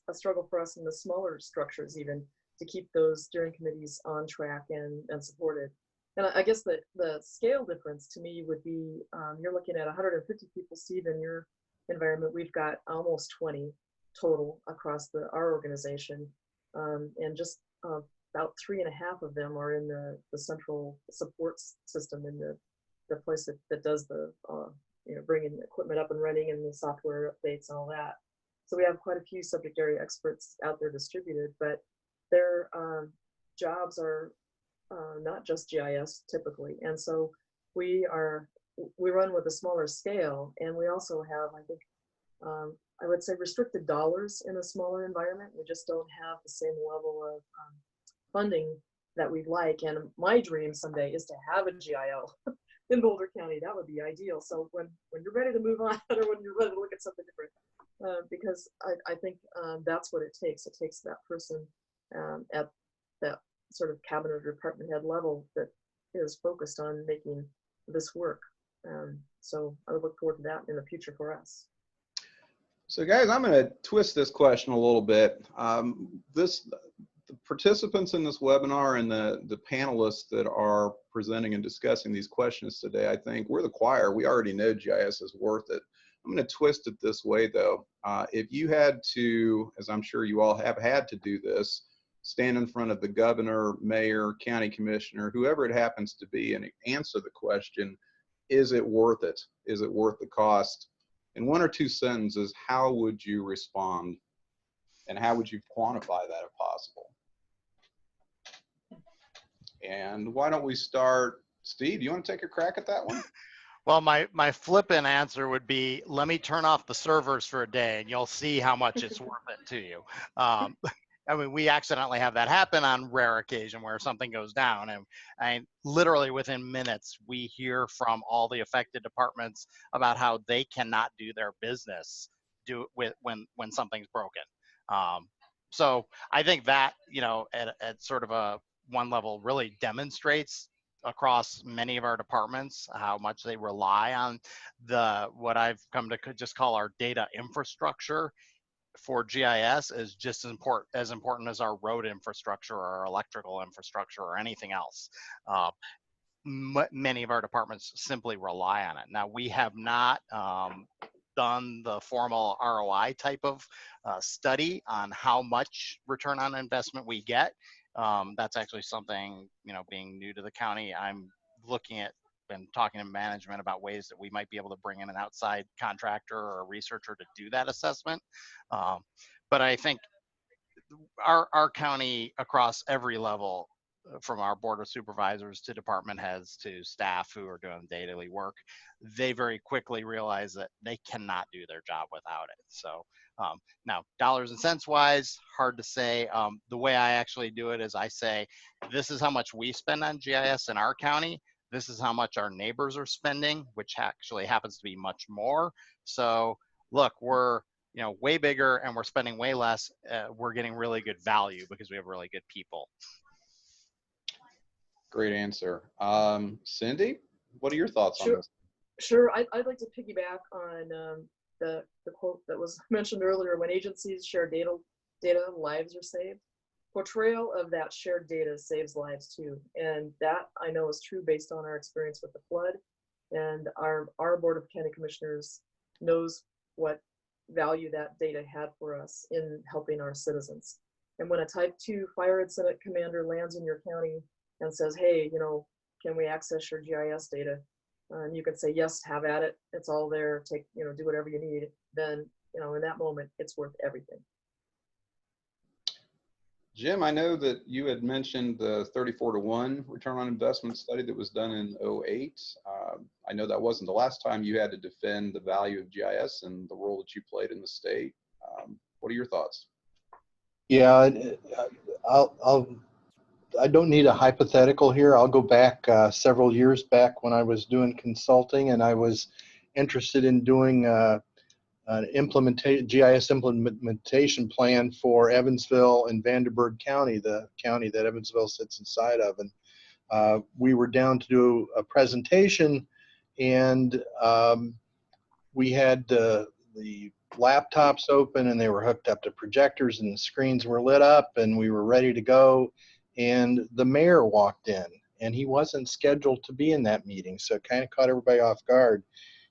a struggle for us in the smaller structures even to keep those steering committees on track and supported. And I guess the scale difference to me would be you're looking at 150 people, Steve, in your environment. We've got almost 20 total across our organization, and just about 3.5 of them are in the central support system in the place that does the bringing equipment up and running and the software updates and all that. So we have quite a few subject area experts out there distributed, but their jobs are not just GIS typically. And so we run with a smaller scale, and we also have, I think, I would say restricted dollars in a smaller environment. We just don't have the same level of funding that we'd like. And my dream someday is to have a GIO in Boulder County. That would be ideal. So when you're ready to move on, or when you're ready to look at something different, because I think that's what it takes. It takes that person at that sort of cabinet or department head level that is focused on making this work. So I would look forward to that in the future for us. So guys, I'm going to twist this question a little bit. The participants in this webinar and the panelists that are presenting and discussing these questions today, I think we're the choir. We already know GIS is worth it. I'm going to twist it this way though. If you had to, as I'm sure you all have had to do this, stand in front of the governor, mayor, county commissioner, whoever it happens to be, and answer the question, is it worth it? Is it worth the cost? In 1 or 2 sentences, how would you respond? And how would you quantify that if possible? And why don't we start, Steve, you want to take a crack at that one? Well, my flippant answer would be, let me turn off the servers for a day and you'll see how much it's worth it to you. I mean, we accidentally have that happen on rare occasion where something goes down, and literally within minutes, we hear from all the affected departments about how they cannot do their business when something's broken. So I think that, at sort of a one level really demonstrates across many of our departments how much they rely on what I've come to just call our data infrastructure for GIS is just as important as our road infrastructure or our electrical infrastructure or anything else. Many of our departments simply rely on it. Now, we have not done the formal ROI type of study on how much return on investment we get. That's actually something, being new to the county, I'm looking at and talking to management about ways that we might be able to bring in an outside contractor or a researcher to do that assessment. But I think our county across every level, from our board of supervisors to department heads to staff who are doing daily work, they very quickly realize that they cannot do their job without it. So now, dollars and cents wise, hard to say. The way I actually do it is I say, this is how much we spend on GIS in our county. This is how much our neighbors are spending, which actually happens to be much more. So look, we're way bigger and we're spending way less. We're getting really good value because we have really good people. Great answer. Cindy, what are your thoughts on this? Sure, I'd like to piggyback on the quote that was mentioned earlier: when agencies share data, lives are saved. Portrayal of that shared data saves lives too. And that I know is true based on our experience with the flood. And our Board of County Commissioners knows what value that data had for us in helping our citizens. And when a type 2 fire incident commander lands in your county and says, hey, you know, can we access your GIS data? And you can say, yes, have at it. It's all there. Take, you know, do whatever you need. Then, you know, in that moment, it's worth everything. Jim, I know that you had mentioned the 34-to-1 return on investment study that was done in 2008. I know that wasn't the last time you had to defend the value of GIS and the role that you played in the state. What are your thoughts? Yeah, I don't need a hypothetical here. I'll go back several years back when I was doing consulting, and I was interested in doing an GIS implementation plan for Evansville and Vanderburgh County, the county that Evansville sits inside of. And we were down to do a presentation, and we had the laptops open, and they were hooked up to projectors, and the screens were lit up, and we were ready to go. And the mayor walked in, and he wasn't scheduled to be in that meeting, so it kind of caught everybody off guard.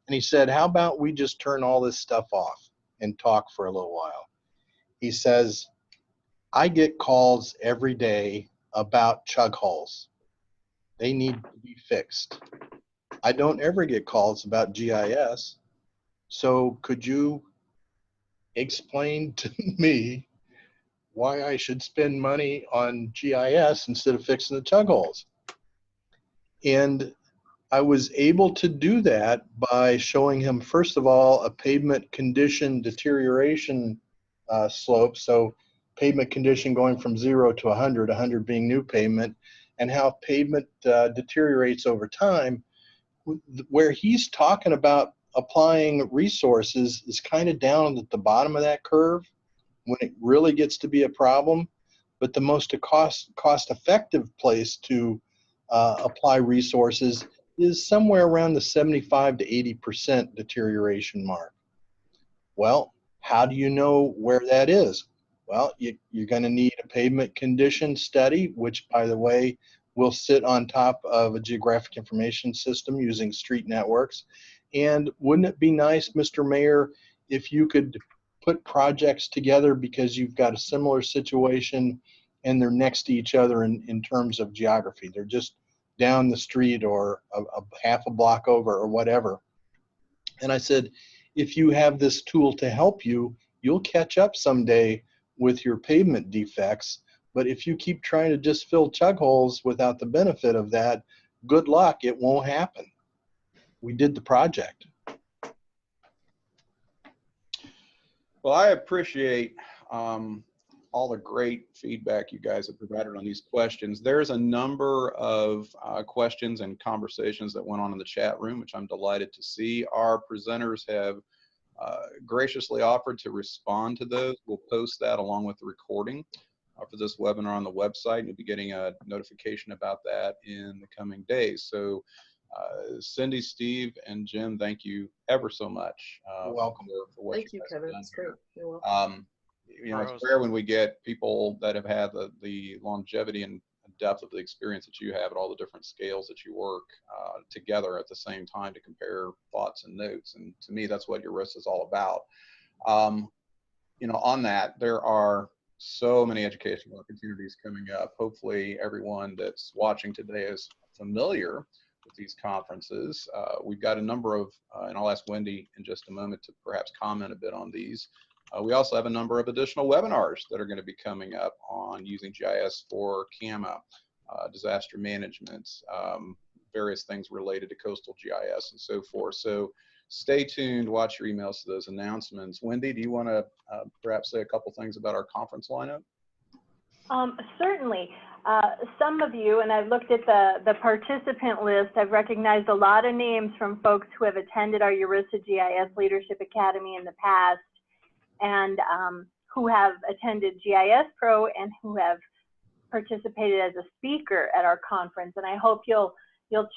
And he said, how about we just turn all this stuff off and talk for a little while? He says, I get calls every day about chug holes. They need to be fixed. I don't ever get calls about GIS. So could you explain to me why I should spend money on GIS instead of fixing the chug holes? And I was able to do that by showing him, first of all, a pavement condition deterioration slope. So pavement condition going from 0 to 100, 100 being new pavement, and how pavement deteriorates over time. Where he's talking about applying resources is kind of down at the bottom of that curve when it really gets to be a problem. But the most cost-effective place to apply resources is somewhere around the 75 to 80% deterioration mark. Well, how do you know where that is? Well, you're going to need a pavement condition study, which, by the way, will sit on top of a geographic information system using street networks. And wouldn't it be nice, Mr. Mayor, if you could put projects together because you've got a similar situation and they're next to each other in terms of geography? They're just down the street or a half a block over or whatever. And I said, if you have this tool to help you, you'll catch up someday with your pavement defects. But if you keep trying to just fill chug holes without the benefit of that, good luck, it won't happen. We did the project. Well, I appreciate all the great feedback you guys have provided on these questions. There's a number of questions and conversations that went on in the chat room, which I'm delighted to see. Our presenters have graciously offered to respond to those. We'll post that along with the recording for this webinar on the website. You'll be getting a notification about that in the coming days. So Cindy, Steve, and Jim, thank you ever so much. You're welcome. For what Thank you, Kevin. It's great. You're welcome. You know, it's rare when we get people that have had the longevity and depth of the experience that you have at all the different scales that you work together at the same time to compare thoughts and notes. And to me, that's what URISA is all about. You know, on that, there are so many educational opportunities coming up. Hopefully everyone that's watching today is familiar with these conferences. We've got a number of, and I'll ask Wendy in just a moment to perhaps comment a bit on these. We also have a number of additional webinars that are going to be coming up on using GIS for CAMA, disaster management, various things related to coastal GIS and so forth. So stay tuned, watch your emails to those announcements. Wendy, do you want to perhaps say a couple things about our conference lineup? Certainly. Some of you, and I've looked at the participant list, I've recognized a lot of names from folks who have attended our URISA GIS Leadership Academy in the past, and who have attended GIS Pro and who have participated as a speaker at our conference. And I hope you'll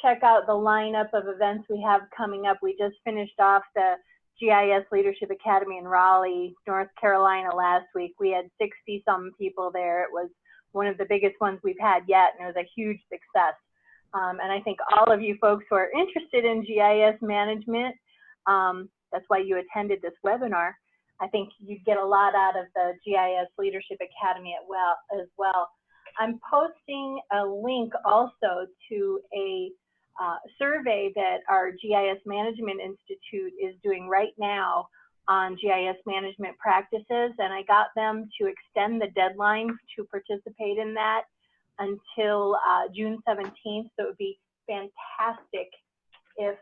check out the lineup of events we have coming up. We just finished off the GIS Leadership Academy in Raleigh, North Carolina last week. We had 60-some people there. It was one of the biggest ones we've had yet, and it was a huge success. And I think all of you folks who are interested in GIS management, that's why you attended this webinar. I think you'd get a lot out of the GIS Leadership Academy as well. I'm posting a link also to a survey that our GIS Management Institute is doing right now on GIS management practices, and I got them to extend the deadline to participate in that until June 17th. So it would be fantastic if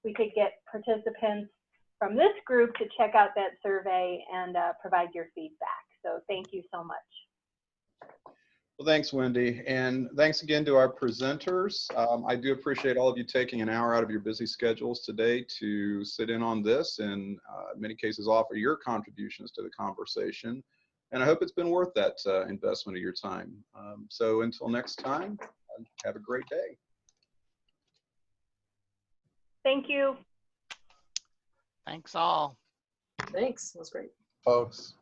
we could get participants from this group to check out that survey and provide your feedback. So thank you so much. Well, thanks, Wendy. And thanks again to our presenters. I do appreciate all of you taking an hour out of your busy schedules today to sit in on this and in many cases offer your contributions to the conversation. And I hope it's been worth that investment of your time. So until next time, have a great day. Thank you. Thanks all. Thanks, that was great. Folks.